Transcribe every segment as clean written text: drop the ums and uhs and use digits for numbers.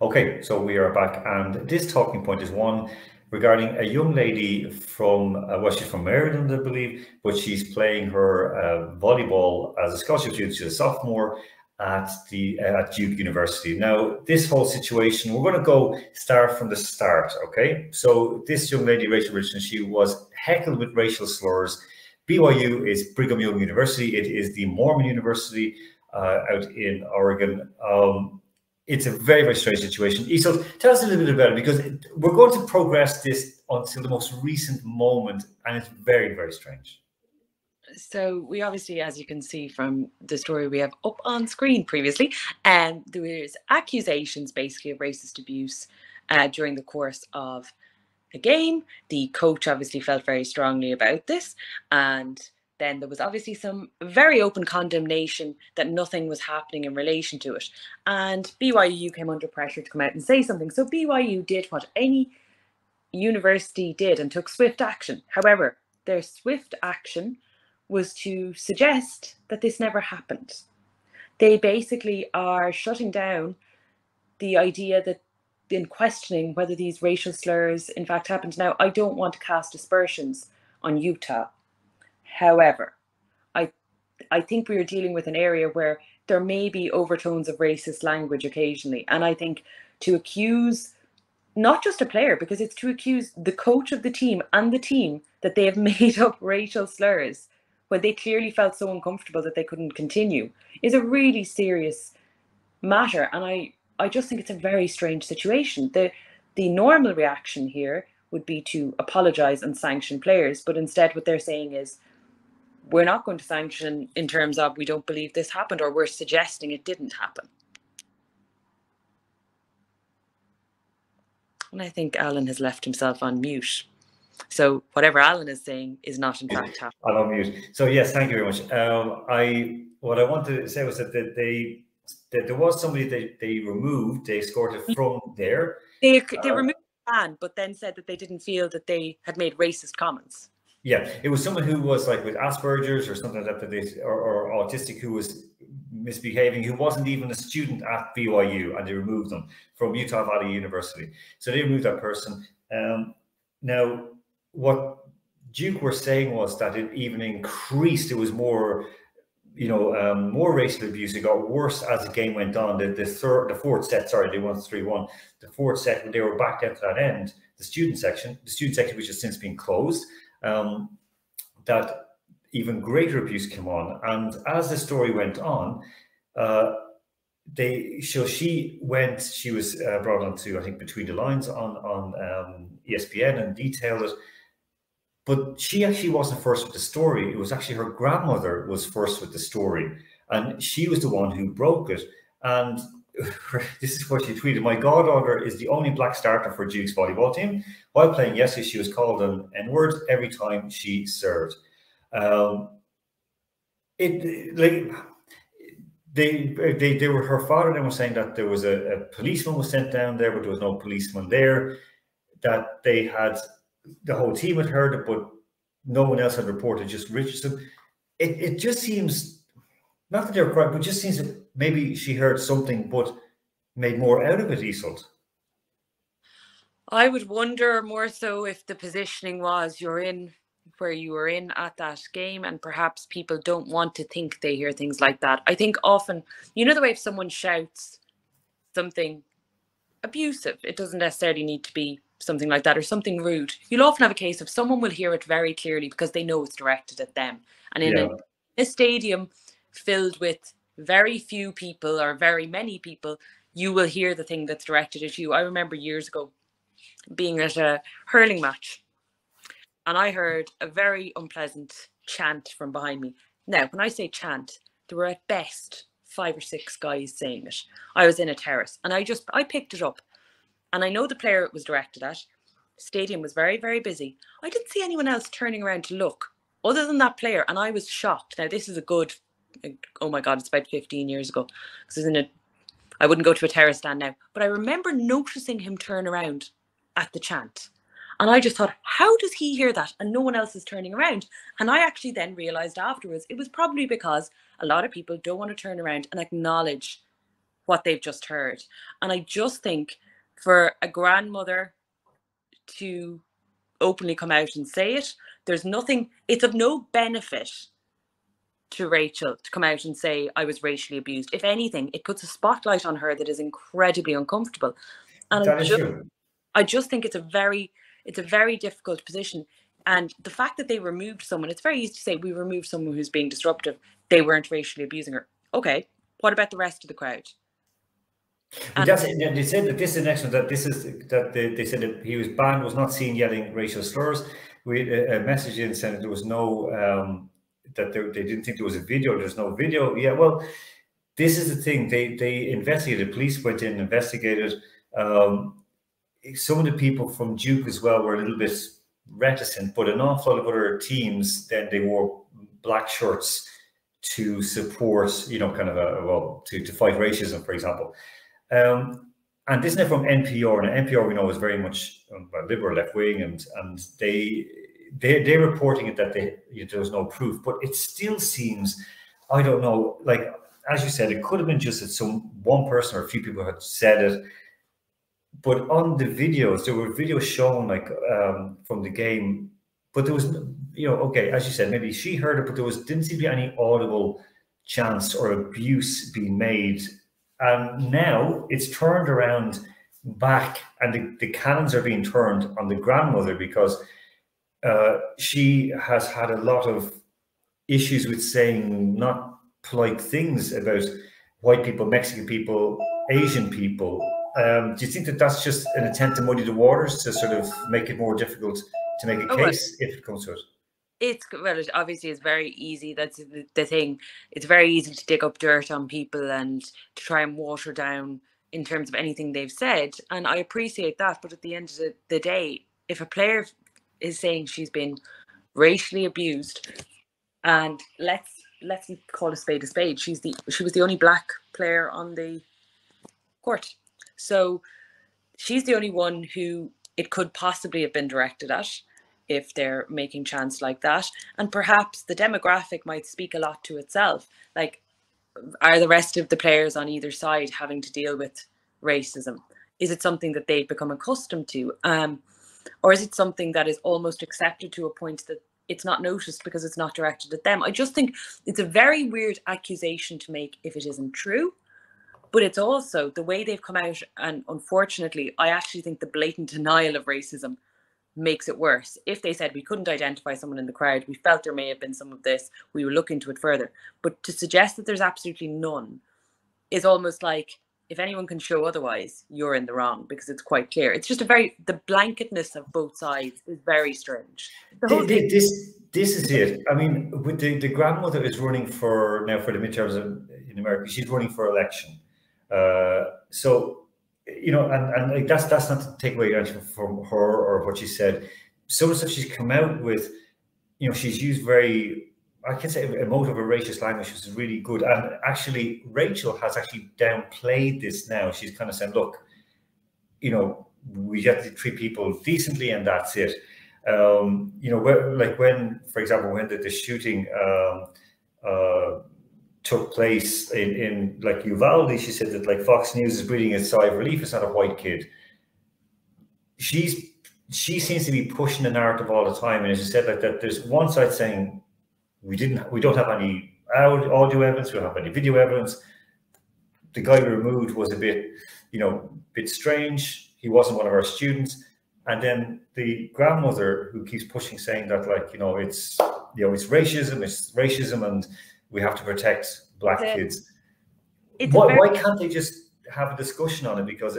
Okay, so we are back, and this talking point is one regarding a young lady from, well, she's from Maryland, I believe, but she's playing her volleyball as a scholarship student. She's a sophomore at Duke University. Now, this whole situation, we're going to go start from the start, okay? So this young lady, Rachel Richardson, she was heckled with racial slurs. BYU is Brigham Young University. It is the Mormon University out in Oregon. It's a very, very strange situation. Isol, tell us a little bit about it, because we're going to progress this until the most recent moment, and it's very, very strange. So we obviously, as you can see from the story we have up on screen previously, there was accusations basically of racist abuse during the course of a game. The coach obviously felt very strongly about this, and then there was obviously some very open condemnation that nothing was happening in relation to it. And BYU came under pressure to come out and say something. So BYU did what any university did and took swift action. However, their swift action was to suggest that this never happened. They basically are shutting down the idea that in questioning whether these racial slurs in fact happened. Now, I don't want to cast aspersions on Utah. However, I think we are dealing with an area where there may be overtones of racist language occasionally. And I think to accuse not just a player, because it's to accuse the coach of the team and the team that they have made up racial slurs when they clearly felt so uncomfortable that they couldn't continue, is a really serious matter. And I just think it's a very strange situation. The normal reaction here would be to apologize and sanction players, but instead what they're saying is, we're not going to sanction in terms of we don't believe this happened, or we're suggesting it didn't happen. And I think Alan has left himself on mute. So whatever Alan is saying is not in fact happening. I'm on mute. So yes, thank you very much. What I wanted to say was that there was somebody they removed, they escorted from there. They removed the ban, but then said that they didn't feel that they had made racist comments. Yeah, it was someone who was like with Asperger's or something like that, or autistic, who was misbehaving, who wasn't even a student at BYU, and they removed them from Utah Valley University. So they removed that person. Now, what Duke were saying was that it even increased. It was more, more racial abuse. It got worse as the game went on. The fourth set, sorry, they won 3-1. The fourth set, when they were back down to that end, the student section, which has since been closed, that even greater abuse came on. And as the story went on, she was brought onto, I think, Between the Lines on ESPN and detailed it. But she actually wasn't first with the story. It was actually her grandmother was first with the story, and she was the one who broke it. And this is what she tweeted: "My goddaughter is the only black starter for Duke's volleyball team. While playing yesterday, she was called an N-word every time she served." They were, her father then was saying that there was a policeman was sent down there, but there was no policeman there. That they had, the whole team had heard it, but no one else had reported, just Richardson. It just seems, not that they were correct, but just seems that maybe she heard something but made more out of it, Isolt. I would wonder more so if the positioning was you're in where you were in at that game, and perhaps people don't want to think they hear things like that. I think often, the way if someone shouts something abusive, it doesn't necessarily need to be something like that, or something rude. You'll often have a case of someone will hear it very clearly because they know it's directed at them. And in a stadium filled with very few people or very many people, you will hear the thing that's directed at you. I remember years ago being at a hurling match, and I heard a very unpleasant chant from behind me. Now, when I say chant, there were at best 5 or 6 guys saying it. I was in a terrace, and I picked it up. And I know the player it was directed at. Stadium was very, very busy. I didn't see anyone else turning around to look other than that player. And I was shocked. Now, this is a good, oh my God, it's about 15 years ago. I wouldn't go to a terrace stand now. But I remember noticing him turn around at the chant. And I just thought, how does he hear that and no one else is turning around? And I actually then realized afterwards, it was probably because a lot of people don't want to turn around and acknowledge what they've just heard. And I just think for a grandmother to openly come out and say it, there's nothing, it's of no benefit to Rachel to come out and say I was racially abused. If anything, it puts a spotlight on her that is incredibly uncomfortable. And That is true. I just think it's a very difficult position. And the fact that they removed someone, it's very easy to say we removed someone who's being disruptive. They weren't racially abusing her. Okay, what about the rest of the crowd? And they said that this is the next one. That this is that they said that he was banned, was not seen yelling racial slurs. We a message in saying that there was no that they didn't think there was a video. There's no video. Yeah, well, this is the thing. They investigated. Police went in and investigated. Some of the people from Duke as well were a little bit reticent, but an awful lot of other teams then they wore black shirts to support, kind of to fight racism, for example. And this is from NPR, and NPR we know is very much liberal, left wing, and they're reporting it that there was no proof, but it still seems, I don't know, like as you said, it could have been just that one person or a few people had said it. But on the videos, there were videos shown like from the game, but there was, okay, as you said, maybe she heard it, but there didn't seem to be any audible chance or abuse being made. And now it's turned around back, and the cannons are being turned on the grandmother because she has had a lot of issues with saying not polite things about white people, Mexican people, Asian people. Do you think that that's just an attempt to muddy the waters to sort of make it more difficult to make a case if it comes to it? It obviously is very easy. That's the thing. It's very easy to dig up dirt on people and to try and water down in terms of anything they've said. And I appreciate that. But at the end of the day, if a player is saying she's been racially abused, and let's call a spade a spade, she was the only black player on the court. So she's the only one who it could possibly have been directed at if they're making chants like that. And perhaps the demographic might speak a lot to itself. Like, are the rest of the players on either side having to deal with racism? Is it something that they've become accustomed to? Or is it something that is almost accepted to a point that it's not noticed because it's not directed at them? I just think it's a very weird accusation to make if it isn't true. But it's also the way they've come out, and unfortunately, I actually think the blatant denial of racism makes it worse. If they said we couldn't identify someone in the crowd, we felt there may have been some of this, we will look into it further. But to suggest that there's absolutely none is almost like, if anyone can show otherwise, you're in the wrong, because it's quite clear. It's just the blanketness of both sides is very strange. This is it. I mean, with the grandmother is running for the midterms in America. She's running for election. So, and like that's not to take away from her or what she said. Some of the stuff she's come out with, she's used very, I can say, emotive or racist language, which is really good. And actually, Rachel has actually downplayed this now. She's kind of saying, look, we have to treat people decently, and that's it. When, for example, when the shooting took place in like Uvalde, she said that like Fox News is breathing a sigh of relief. It's not a white kid. She seems to be pushing the narrative all the time, and as you said, like that, there's one side saying we don't have any audio evidence, we don't have any video evidence. The guy we removed was a bit strange. He wasn't one of our students. And then the grandmother who keeps pushing, saying that it's racism, and we have to protect black kids. Why can't they just have a discussion on it? Because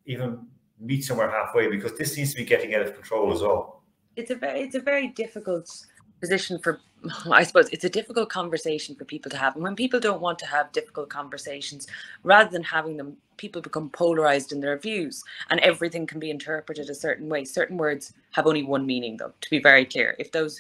even meet somewhere halfway, because this seems to be getting out of control as well. It's a very difficult position for, I suppose, it's a difficult conversation for people to have. And when people don't want to have difficult conversations, rather than having them, people become polarized in their views, and everything can be interpreted a certain way. Certain words have only one meaning, though, to be very clear. If that's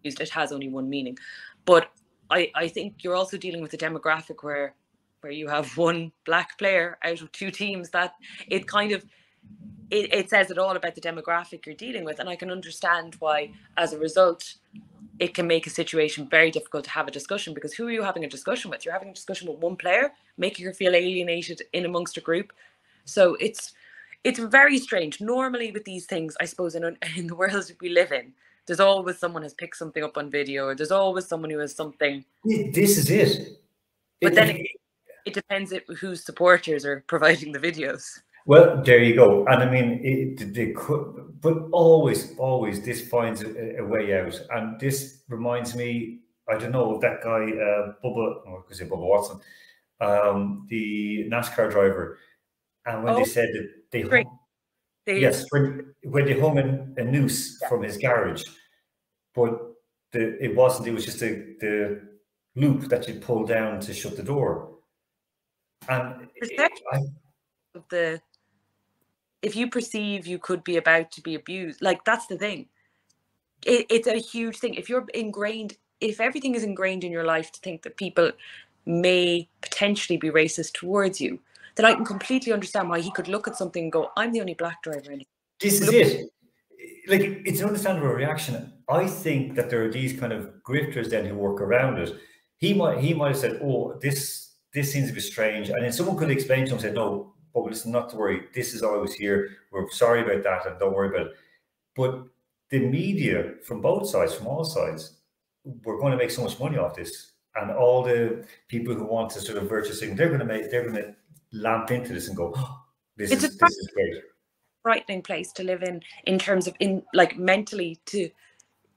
used, it has only one meaning. But I think you're also dealing with a demographic where you have one black player out of two teams, that it kind of, it says it all about the demographic you're dealing with. And I can understand why, as a result, it can make a situation very difficult to have a discussion, because who are you having a discussion with? You're having a discussion with one player, making her feel alienated in amongst a group. So it's very strange. Normally with these things, I suppose in the world we live in, there's always someone has picked something up on video, or there's always someone who has something. This is it. But then it depends whose supporters are providing the videos. Well, there you go. And I mean, they could, but always this finds a way out. And this reminds me, I don't know, of that guy, Bubba, or could say Bubba Watson, the NASCAR driver. And when they said that they hung, yes, when they hung a noose from his garage, but it wasn't. It was just the loop that you pull down to shut the door. And if you perceive you could be about to be abused, like, that's the thing. It's a huge thing. If everything is ingrained in your life to think that people may potentially be racist towards you, then I can completely understand why he could look at something and go, I'm the only black driver in here. This is it. Like, it's an understandable reaction. I think that there are these kind of grifters then who work around it. He might have said, oh, this seems a bit strange. And then someone could explain to him and say, no, but listen, not to worry. This is always here. We're sorry about that, and don't worry about it. But the media from both sides, from all sides, we're going to make so much money off this. And all the people who want to sort of virtue signal, they're going to lamp into this and go, oh, this is great. Frightening place to live in terms of mentally.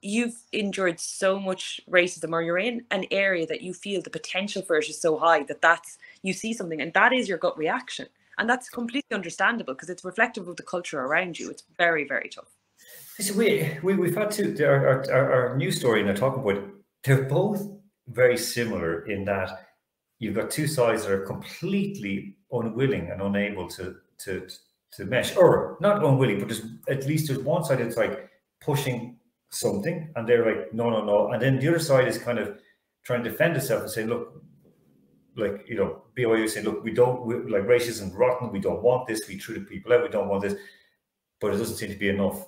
You've endured so much racism, or you're in an area that you feel the potential for it is so high that you see something and that is your gut reaction, and that's completely understandable because it's reflective of the culture around you. It's very, very tough. So we've had our news story and our talking point. They're both very similar in that you've got two sides that are completely unwilling and unable to mesh, or not unwilling, but at least there's one side that's like pushing something, and they're like, no, and then the other side is kind of trying to defend itself and say, look, like, you know, BYU saying, look, like, racism rotten, we don't want this, we treated people out, we don't want this, but it doesn't seem to be enough.